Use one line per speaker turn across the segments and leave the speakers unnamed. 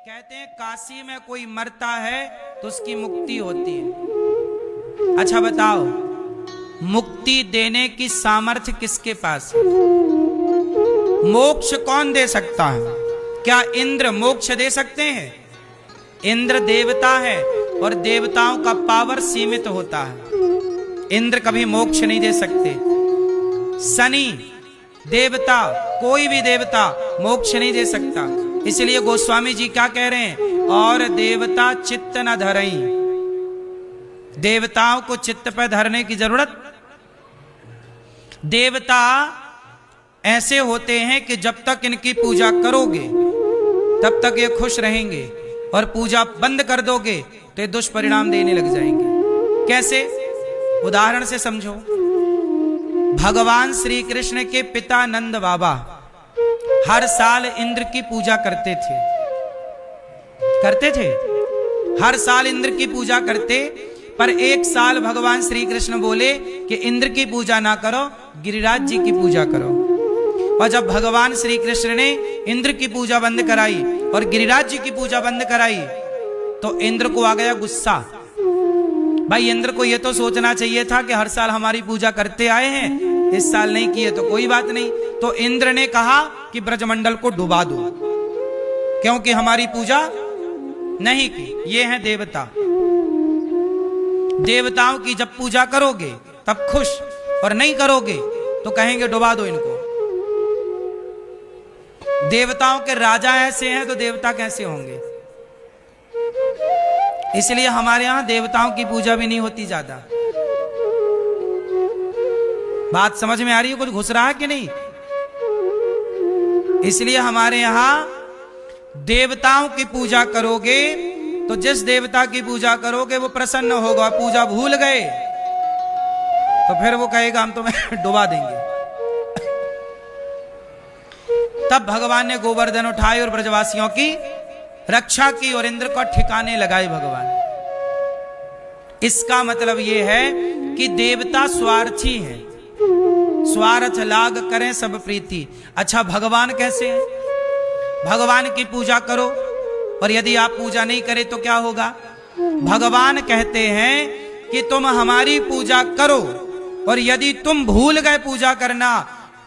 कहते हैं काशी में कोई मरता है तो उसकी मुक्ति होती है। अच्छा बताओ, मुक्ति देने की सामर्थ्य किसके पास है? मोक्ष कौन दे सकता है? क्या इंद्र मोक्ष दे सकते हैं? इंद्र देवता है और देवताओं का पावर सीमित होता है। इंद्र कभी मोक्ष नहीं दे सकते। शनि देवता, कोई भी देवता मोक्ष नहीं दे सकता। इसलिए गोस्वामी जी क्या कह रहे हैं? और देवता चित्त न धरई, देवताओं को चित्त पर धरने की जरूरत। देवता ऐसे होते हैं कि जब तक इनकी पूजा करोगे तब तक ये खुश रहेंगे, और पूजा बंद कर दोगे तो ये दुष्परिणाम देने लग जाएंगे। कैसे? उदाहरण से समझो। भगवान श्री कृष्ण के पिता नंद बाबा हर साल इंद्र की पूजा करते थे। हर साल इंद्र की पूजा करते, पर एक साल भगवान श्री कृष्ण बोले कि इंद्र की पूजा ना करो, गिरिराज जी की पूजा करो। और जब भगवान श्री कृष्ण ने इंद्र की पूजा बंद कराई और गिरिराज जी की पूजा बंद कराई तो इंद्र को आ गया गुस्सा। भाई, इंद्र को यह तो सोचना चाहिए था कि हर साल हमारी पूजा करते आए हैं, इस साल नहीं किए तो कोई बात नहीं। तो इंद्र ने कहा कि ब्रजमंडल को डुबा दो, क्योंकि हमारी पूजा नहीं की। ये हैं देवता। देवताओं की जब पूजा करोगे तब खुश, और नहीं करोगे तो कहेंगे डुबा दो इनको। देवताओं के राजा ऐसे हैं तो देवता कैसे होंगे? इसलिए हमारे यहां देवताओं की पूजा भी नहीं होती ज्यादा। बात समझ में आ रही है? कुछ घुस रहा है कि नहीं? इसलिए हमारे यहां देवताओं की पूजा करोगे तो जिस देवता की पूजा करोगे वो प्रसन्न होगा। पूजा भूल गए तो फिर वो कहेगा हम तुम्हें डुबा देंगे। तब भगवान ने गोवर्धन उठाए और ब्रजवासियों की रक्षा की और इंद्र को ठिकाने लगाए भगवान। इसका मतलब यह है कि देवता स्वार्थी हैं, स्वार्थ लाग करें सब प्रीति। अच्छा, भगवान कैसे हैं? भगवान की पूजा करो, और यदि आप पूजा नहीं करें तो क्या होगा? भगवान कहते हैं कि तुम हमारी पूजा करो, और यदि तुम भूल गए पूजा करना,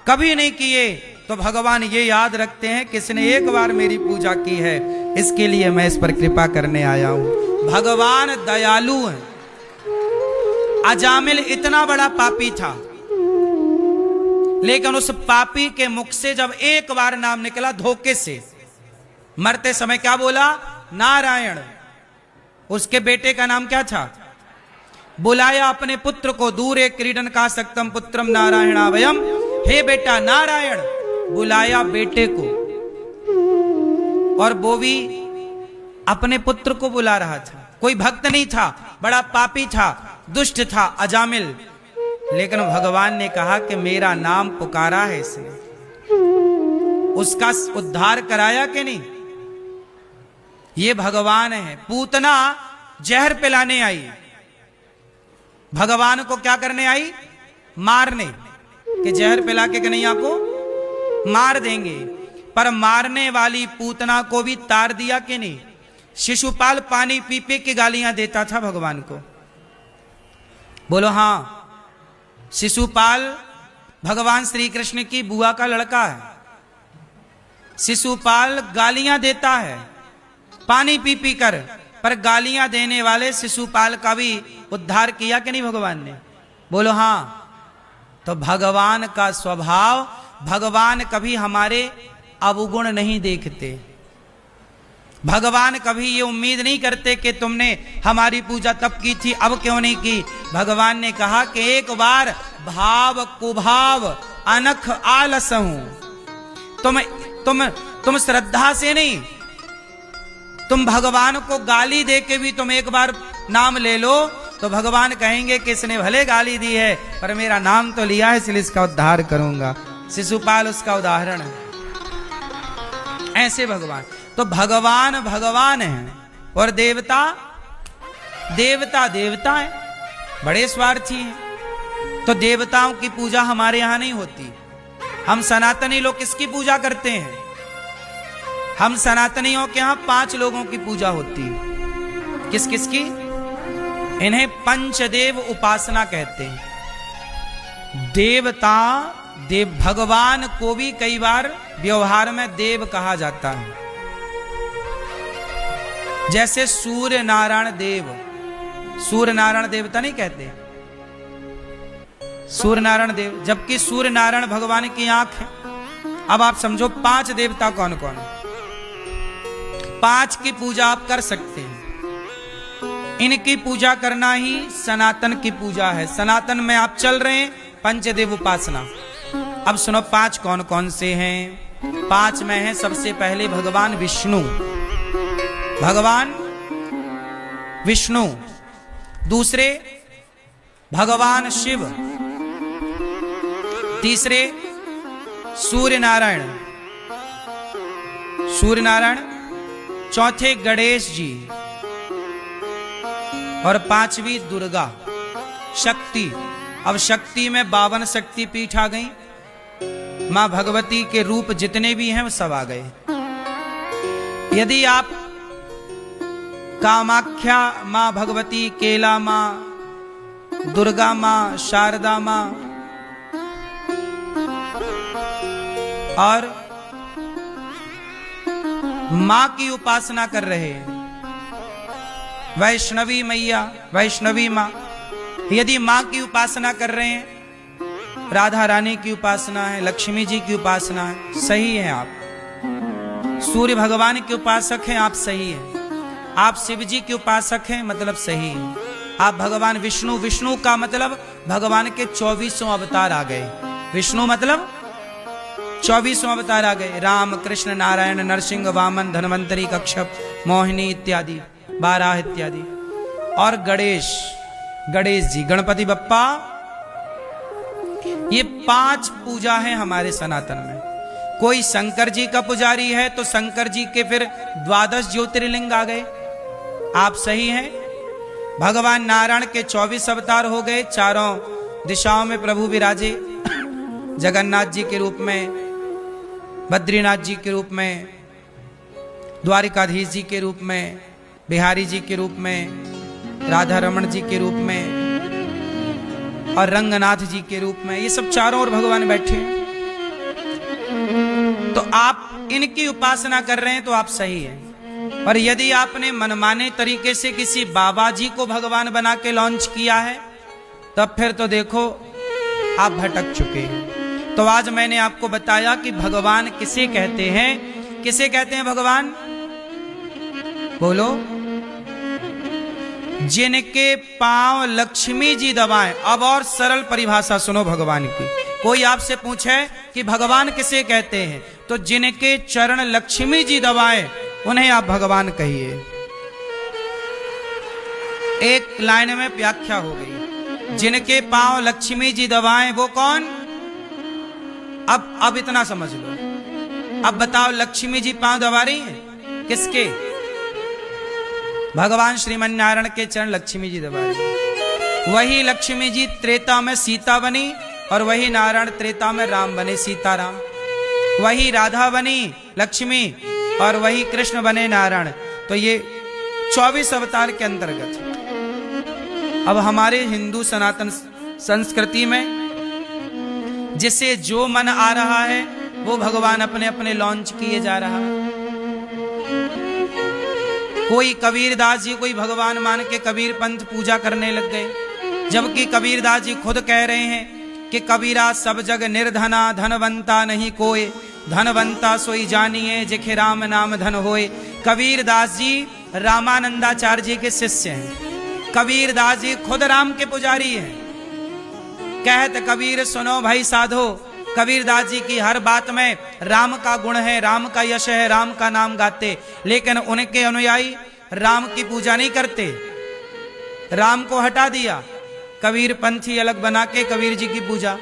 कभी नहीं किए, तो भगवान ये याद रखते हैं किसने एक बार मेरी पूजा की है, इसके लिए मैं इस पर कृपा करने आया हूं। भगवान दयालु हैं। अजामिल इतना बड़ा पापी था, लेकिन उस पापी के मुख से जब एक बार नाम निकला धोखे से, मरते समय क्या बोला? नारायण। उसके बेटे का नाम क्या था? बुलाया अपने पुत्र को, दूरे क्रीडन का सक्तम पुत्रम नारायणावयम। हे बेटा नारायण, बुलाया बेटे को, और वो भी अपने पुत्र को बुला रहा था। कोई भक्त नहीं था, बड़ा पापी था, दुष्ट था, अजामिल। लेकिन भगवान ने कहा कि मेरा नाम पुकारा है इसने, उसका उद्धार कराया कि नहीं? ये भगवान है। पूतना जहर पिलाने आई, भगवान को क्या करने आई? मारने, कि जहर पिला के कन्हैया को मार देंगे। पर मारने वाली पूतना को भी तार दिया कि नहीं? शिशुपाल पानी पी पी के गालियां देता था भगवान को। बोलो हाँ। शिशुपाल भगवान श्री कृष्ण की बुआ का लड़का है। शिशुपाल गालियां देता है पानी पी पी कर, पर गालियां देने वाले शिशुपाल का भी उद्धार किया कि नहीं भगवान ने? बोलो हाँ। तो भगवान का स्वभाव, भगवान कभी हमारे अवगुण नहीं देखते। भगवान कभी ये उम्मीद नहीं करते कि तुमने हमारी पूजा तब की थी, अब क्यों नहीं की। भगवान ने कहा कि एक बार भाव कुभाव अनख आलस हूं। तुम श्रद्धा से नहीं, तुम भगवान को गाली दे के भी तुम एक बार नाम ले लो तो भगवान कहेंगे कि इसने भले गाली दी है पर मेरा नाम तो लिया है, इसलिए इसका उद्धार करूंगा। शिशुपाल उसका उदाहरण है। ऐसे भगवान, तो भगवान भगवान है और देवता देवता देवता है, बड़े स्वार्थी हैं। तो देवताओं की पूजा हमारे यहां नहीं होती। हम सनातनी लोग किसकी पूजा करते हैं? हम सनातनियों के यहाँ 5 लोगों की पूजा होती है। किस किस की? इन्हें पंचदेव उपासना कहते हैं। देवता देव भगवान को भी कई बार व्यवहार में देव कहा जाता है, जैसे सूर्य नारायण देव। सूर्य नारायण देवता नहीं कहते, सूर्य नारायण देव, जबकि सूर्य नारायण भगवान की आंख है। अब आप समझो 5 देवता कौन कौन है। 5 की पूजा आप कर सकते हैं। इनकी पूजा करना ही सनातन की पूजा है। सनातन में आप चल रहे हैं, पंचदेव उपासना। अब सुनो 5 कौन कौन से हैं। 5 में है सबसे पहले भगवान विष्णु, भगवान विष्णु। दूसरे भगवान शिव। तीसरे सूर्य नारायण, सूर्य नारायण। चौथे गणेश जी। और 5वीं दुर्गा शक्ति। अब शक्ति में 52 शक्ति पीठ आ गई। मां भगवती के रूप जितने भी हैं वो सब आ गए। यदि आप कामाख्या मां भगवती, केला मां, दुर्गा मां, शारदा मां और मां की उपासना कर रहे हैं, वैष्णवी मैया, वैष्णवी मां, यदि मां की उपासना कर रहे हैं, राधा रानी की उपासना है, लक्ष्मी जी की उपासना है, सही है आप। सूर्य भगवान के उपासक हैं, आप सही हैं। आप शिव जी के उपासक हैं, मतलब सही है। आप भगवान विष्णु, विष्णु का मतलब भगवान के 24 अवतार आ गए। विष्णु मतलब 24 अवतार आ गए। राम, कृष्ण, नारायण, नरसिंह, वामन, धन्वंतरी, कच्छप, मोहिनी इत्यादि, बाराह इत्यादि। और गणेश, गणेश जी, गणपति बप्पा। ये 5 पूजा है हमारे सनातन में। कोई शंकर जी का पुजारी है तो शंकर जी के फिर 12 ज्योतिर्लिंग आ गए, आप सही हैं। भगवान नारायण के 24 अवतार हो गए, चारों दिशाओं में प्रभु विराजे, जगन्नाथ जी के रूप में, बद्रीनाथ जी के रूप में, द्वारिकाधीश जी के रूप में, बिहारी जी के रूप में, राधा रमण जी के रूप में और रंगनाथ जी के रूप में। ये सब चारों ओर भगवान बैठे हैं। तो आप इनकी उपासना कर रहे हैं तो आप सही हैं। और यदि आपने मनमाने तरीके से किसी बाबा जी को भगवान बना के लॉन्च किया है, तब फिर तो देखो आप भटक चुके हैं। तो आज मैंने आपको बताया कि भगवान किसे कहते हैं। किसे कहते हैं भगवान? बोलो। जिनके पांव लक्ष्मी जी दबाएं। अब और सरल परिभाषा सुनो भगवान की। कोई आपसे पूछे कि भगवान किसे कहते हैं, तो जिनके चरण लक्ष्मी जी दबाएं उन्हें आप भगवान कहिए। एक लाइन में व्याख्या हो गई। जिनके पांव लक्ष्मी जी दबाएं वो कौन? अब इतना समझ लो। अब बताओ, लक्ष्मी जी पांव दबा रही हैं किसके? भगवान श्रीमन नारायण के चरण लक्ष्मी जी दबा रही हैं। वही लक्ष्मी जी त्रेता में सीता बनी और वही नारायण त्रेता में राम बने, सीताराम। वही राधा बनी लक्ष्मी और वही कृष्ण बने नारायण। तो ये 24 अवतार के अंतर्गत। अब हमारे हिंदू सनातन संस्कृति में जिसे जो मन आ रहा है वो भगवान अपने अपने लॉन्च किए जा रहा है। कोई कबीरदास जी कोई भगवान मान के कबीर पंथ पूजा करने लग गए, जबकि कबीरदास जी खुद कह रहे हैं कि कबीरा सब जग निर्धना, धनवंता नहीं कोय, धनवंता सोई जानिए जेखे राम नाम धन होए। कबीरदास जी रामानंदाचार्य जी के शिष्य हैं। कबीरदास जी खुद राम के पुजारी हैं। कहत कबीर सुनो भाई साधो। कबीरदास जी की हर बात में राम का गुण है, राम का यश है, राम का नाम गाते, लेकिन उनके अनुयायी राम की पूजा नहीं करते। राम को हटा दिया, कबीर पंथी अलग बना के कबीर जी की पूजा।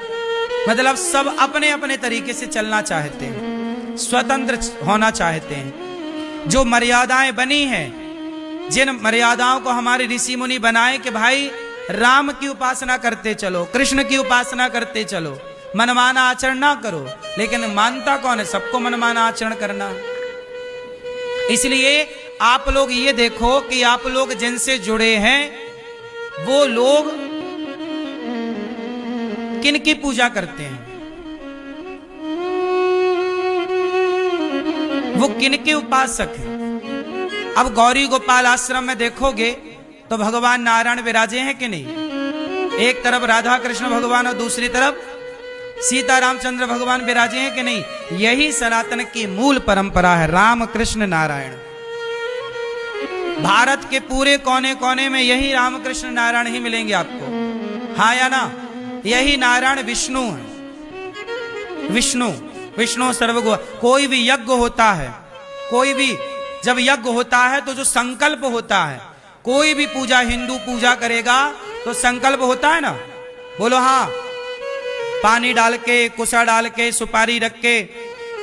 मतलब सब अपने अपने तरीके से चलना चाहते हैं, स्वतंत्र होना चाहते हैं। जो मर्यादाएं बनी हैं, जिन मर्यादाओं को हमारे ऋषि मुनि बनाए कि भाई राम की उपासना करते चलो, कृष्ण की उपासना करते चलो, मनमाना आचरण ना करो। लेकिन मानता कौन है? सबको मनमाना आचरण करना। इसलिए आप लोग ये देखो कि आप लोग जिनसे जुड़े हैं वो लोग किन की पूजा करते हैं, वो किन के उपासक हैं। अब गौरी गोपाल आश्रम में देखोगे तो भगवान नारायण विराजे हैं कि नहीं। एक तरफ राधा कृष्ण भगवान और दूसरी तरफ सीता रामचंद्र भगवान विराजे हैं कि नहीं। यही सनातन की मूल परंपरा है, राम कृष्ण नारायण। भारत के पूरे कोने कोने में यही राम कृष्ण नारायण ही मिलेंगे आपको, हाँ या ना। यही नारायण विष्णु है, विष्णु सर्वगुण। कोई भी यज्ञ होता है, कोई भी जब यज्ञ होता है तो जो संकल्प होता है, कोई भी पूजा हिंदू पूजा करेगा तो संकल्प होता है ना, बोलो हाँ। पानी डाल के, कुसा डाल के, सुपारी रख के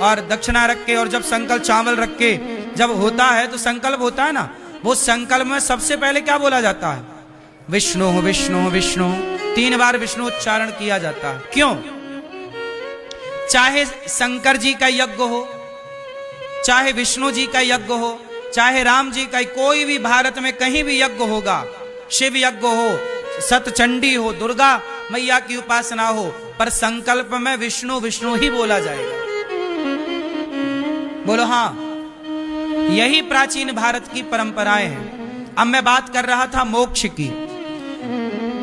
और दक्षिणा रख के और जब संकल्प चावल रख के जब होता है तो संकल्प होता है ना। वो संकल्प में सबसे पहले क्या बोला जाता है, विष्णु विष्णु विष्णु, 3 बार विष्णु उच्चारण किया जाता है। क्यों? चाहे शंकर जी का यज्ञ हो, चाहे विष्णु जी का यज्ञ हो, चाहे राम जी का, कोई भी भारत में कहीं भी यज्ञ होगा, शिव यज्ञ हो, सतचंडी हो, दुर्गा मैया की उपासना हो, पर संकल्प में विष्णु विष्णु ही बोला जाएगा, बोलो हाँ। यही प्राचीन भारत की परंपराएं हैं। अब मैं बात कर रहा था मोक्ष की।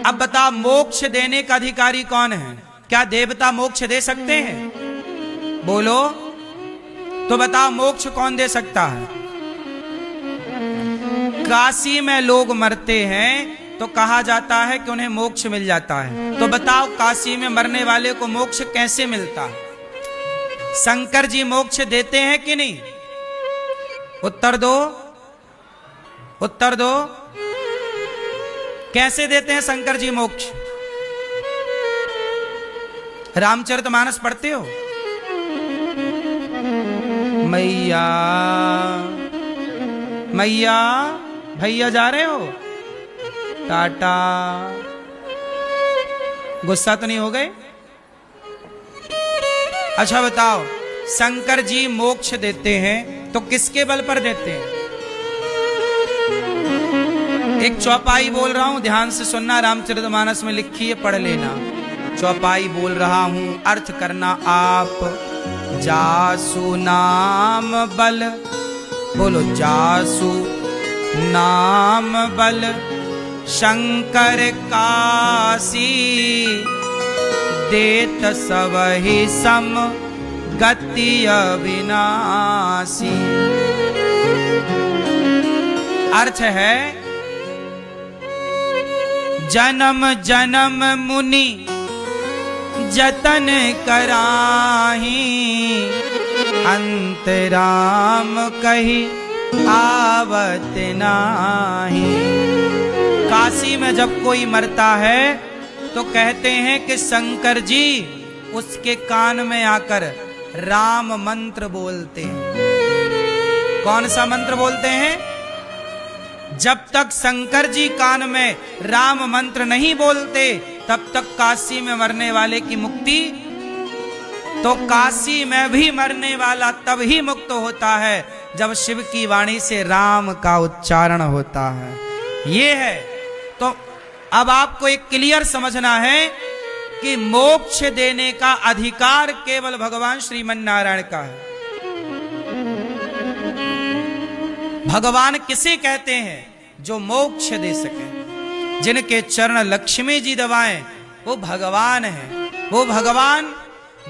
अब बता, मोक्ष देने का अधिकारी कौन है? क्या देवता मोक्ष दे सकते हैं? बोलो तो बताओ, मोक्ष कौन दे सकता है? काशी में लोग मरते हैं तो कहा जाता है कि उन्हें मोक्ष मिल जाता है। तो बताओ, काशी में मरने वाले को मोक्ष कैसे मिलता है? शंकर जी मोक्ष देते हैं कि नहीं? उत्तर दो, उत्तर दो। कैसे देते हैं शंकर जी मोक्ष? रामचरितमानस पढ़ते हो? मैया मैया भैया जा रहे हो, टाटा। गुस्सा तो नहीं हो गए? अच्छा बताओ, शंकर जी मोक्ष देते हैं तो किसके बल पर देते हैं? एक चौपाई बोल रहा हूं, ध्यान से सुनना, रामचरितमानस में लिखी है, पढ़ लेना। चौपाई बोल रहा हूं, अर्थ करना आप। जासु नाम बल, बोलो जासु नाम बल, शंकर काशी देत सबहि सम गति अविनाशी। अर्थ है, जन्म जन्म मुनि जतन कराही, अंतराम कही आवत नाही। काशी में जब कोई मरता है तो कहते हैं कि शंकर जी उसके कान में आकर राम मंत्र बोलते हैं। कौन सा मंत्र बोलते हैं? जब तक शंकर जी कान में राम मंत्र नहीं बोलते तब तक काशी में मरने वाले की मुक्ति, तो काशी में भी मरने वाला तब ही मुक्त होता है जब शिव की वाणी से राम का उच्चारण होता है। ये है। तो अब आपको एक क्लियर समझना है कि मोक्ष देने का अधिकार केवल भगवान श्रीमन नारायण का है। भगवान किसे कहते हैं? जो मोक्ष दे सके, जिनके चरण लक्ष्मी जी दबाएं, वो भगवान है। वो भगवान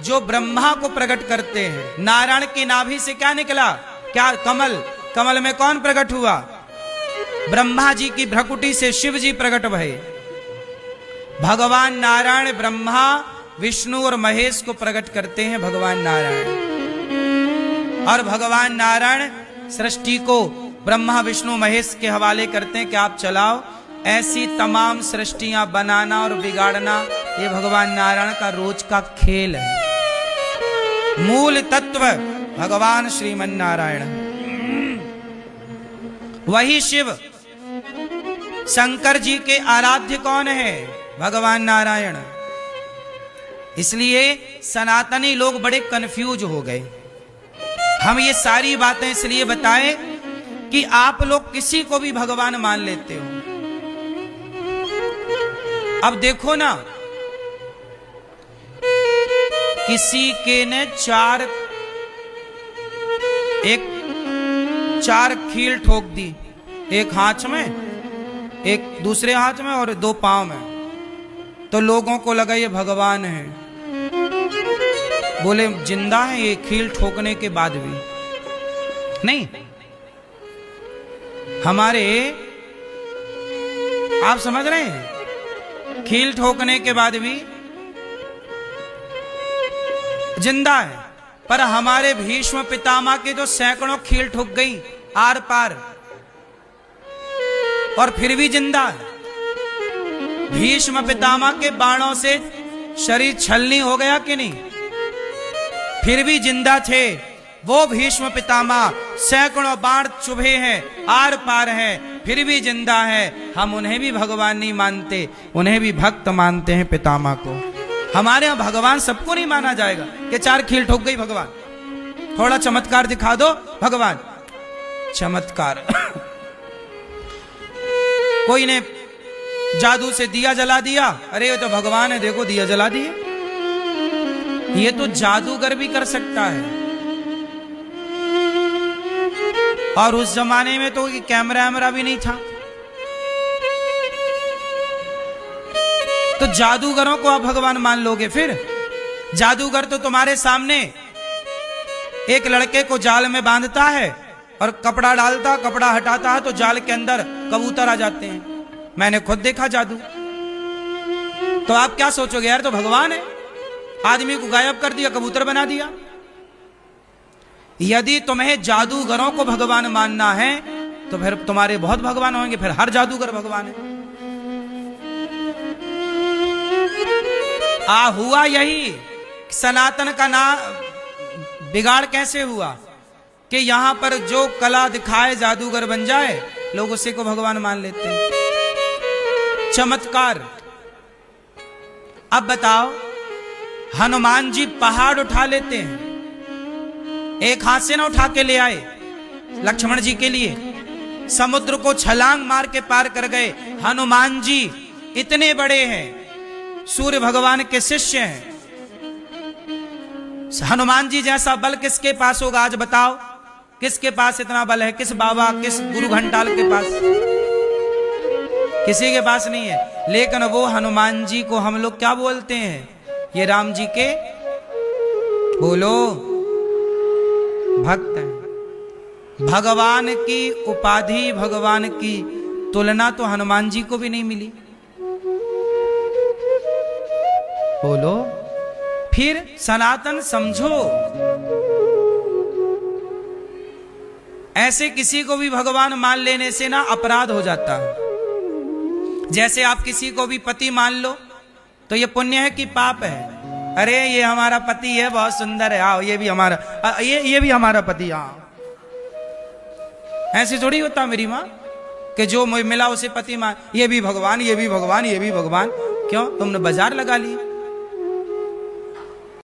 जो ब्रह्मा को प्रकट करते हैं। नारायण की नाभि से क्या निकला? क्या? कमल। कमल में कौन प्रकट हुआ? ब्रह्मा जी की भ्रकुटी से शिव जी प्रकट भये। भगवान नारायण ब्रह्मा विष्णु और महेश को प्रकट करते हैं भगवान नारायण। और भगवान नारायण सृष्टि को ब्रह्मा विष्णु महेश के हवाले करते हैं कि आप चलाओ। ऐसी तमाम सृष्टियां बनाना और बिगाड़ना ये भगवान नारायण का रोज का खेल है। मूल तत्व भगवान श्रीमन नारायण। वही शिव शंकर जी के आराध्य कौन है? भगवान नारायण। इसलिए सनातनी लोग बड़े कंफ्यूज हो गए। हम ये सारी बातें इसलिए बताएं कि आप लोग किसी को भी भगवान मान लेते हो। अब देखो ना, किसी के ने चार खील ठोक दी, एक हाथ में, एक दूसरे हाथ में और 2 पांव में, तो लोगों को लगा ये भगवान है। बोले जिंदा है ये खील ठोकने के बाद भी? नहीं, हमारे, आप समझ रहे हैं, खील ठोकने के बाद भी जिंदा है। पर हमारे भीष्म पितामह के जो सैकड़ों खील ठुक गई आर पार, और फिर भी जिंदा है। भीष्म पितामह के बाणों से शरीर छलनी हो गया कि नहीं? फिर भी जिंदा थे वो भीष्म पितामह, सैकड़ों बाण चुभे हैं, आर पार हैं, फिर भी जिंदा है। हम उन्हें भी भगवान नहीं मानते, उन्हें भी भक्त मानते हैं, पितामह को। हमारे यहां भगवान सबको नहीं माना जाएगा कि 4 खील ठोक गई भगवान, थोड़ा चमत्कार दिखा दो भगवान। चमत्कार कोई ने जादू से दिया जला दिया, अरे ये तो भगवान है, देखो दिया जला दिए। ये तो जादूगर भी कर सकता है। और उस जमाने में तो कैमरा वैमरा भी नहीं था, तो जादूगरों को आप भगवान मान लोगे? फिर जादूगर तो तुम्हारे सामने एक लड़के को जाल में बांधता है और कपड़ा डालता, कपड़ा हटाता है तो जाल के अंदर कबूतर आ जाते हैं। मैंने खुद देखा जादू। तो आप क्या सोचोगे, यार तो भगवान है, आदमी को गायब कर दिया, कबूतर बना दिया। यदि तुम्हें जादूगरों को भगवान मानना है तो फिर तुम्हारे बहुत भगवान होंगे, फिर हर जादूगर भगवान है। हुआ यही, सनातन का नाम बिगाड़ कैसे हुआ कि यहां पर जो कला दिखाए जादूगर बन जाए, लोग उसी को भगवान मान लेते हैं। चमत्कार। अब बताओ, हनुमान जी पहाड़ उठा लेते हैं, एक हाथ से ना उठा के ले आए लक्ष्मण जी के लिए, समुद्र को छलांग मार के पार कर गए। हनुमान जी इतने बड़े हैं, सूर्य भगवान के शिष्य हैं। हनुमान जी जैसा बल किसके पास होगा? आज बताओ, किसके पास इतना बल है? किस बाबा, किस गुरु घंटाल के पास? किसी के पास नहीं है। लेकिन वो हनुमान जी को हम लोग क्या बोलते हैं? ये राम जी के बोलो भक्त हैं। भगवान की उपाधि, भगवान की तुलना तो हनुमान जी को भी नहीं मिली। बोलो, फिर सनातन समझो। ऐसे किसी को भी भगवान मान लेने से ना अपराध हो जाता है। जैसे आप किसी को भी पति मान लो तो ये पुण्य है कि पाप है? अरे ये हमारा पति है, बहुत सुंदर है, आओ ये भी हमारा, ये भी हमारा पति, आओ। ऐसे थोड़ी होता मेरी माँ कि जो मिला उसे पति मान, ये भी भगवान, ये भी भगवान, ये भी भगवान। क्यों? तुमने बाजार लगा ली।